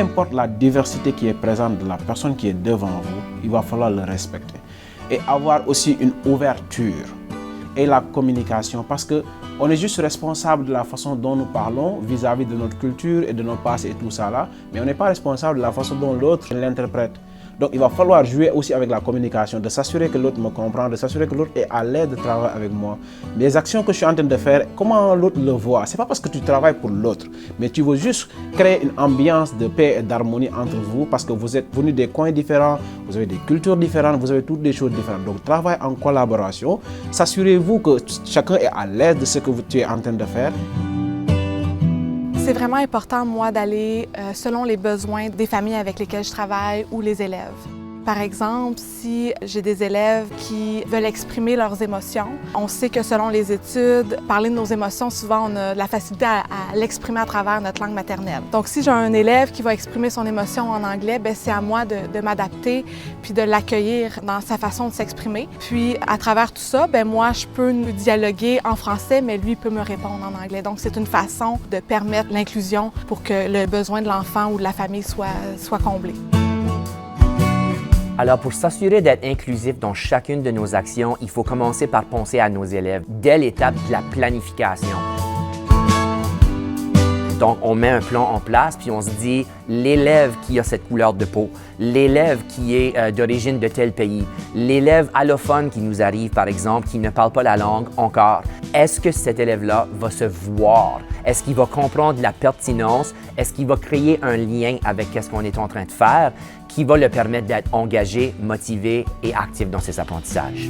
importe la diversité qui est présente de la personne qui est devant vous, il va falloir le respecter. Et avoir aussi une ouverture et la communication, parce qu'on est juste responsable de la façon dont nous parlons vis-à-vis de notre culture et de nos passés et tout ça là, mais on n'est pas responsable de la façon dont l'autre l'interprète. Donc il va falloir jouer aussi avec la communication, de s'assurer que l'autre me comprend, de s'assurer que l'autre est à l'aise de travailler avec moi. Les actions que je suis en train de faire, comment l'autre le voit, c'est pas parce que tu travailles pour l'autre, mais tu veux juste créer une ambiance de paix et d'harmonie entre vous, parce que vous êtes venus des coins différents, vous avez des cultures différentes, vous avez toutes des choses différentes. Donc travaille en collaboration, s'assurez-vous que chacun est à l'aise de ce que tu es en train de faire. C'est vraiment important, moi, d'aller selon les besoins des familles avec lesquelles je travaille ou les élèves. Par exemple, si j'ai des élèves qui veulent exprimer leurs émotions, on sait que selon les études, parler de nos émotions, souvent on a de la facilité à l'exprimer à travers notre langue maternelle. Donc si j'ai un élève qui va exprimer son émotion en anglais, bien, c'est à moi de m'adapter puis de l'accueillir dans sa façon de s'exprimer. Puis à travers tout ça, bien, moi je peux nous dialoguer en français, mais lui peut me répondre en anglais. Donc c'est une façon de permettre l'inclusion pour que le besoin de l'enfant ou de la famille soit comblé. Alors, pour s'assurer d'être inclusif dans chacune de nos actions, il faut commencer par penser à nos élèves dès l'étape de la planification. Donc, on met un plan en place, puis on se dit, l'élève qui a cette couleur de peau, l'élève qui est d'origine de tel pays, l'élève allophone qui nous arrive, par exemple, qui ne parle pas la langue encore, est-ce que cet élève-là va se voir? Est-ce qu'il va comprendre la pertinence? Est-ce qu'il va créer un lien avec ce qu'on est en train de faire qui va le permettre d'être engagé, motivé et actif dans ses apprentissages?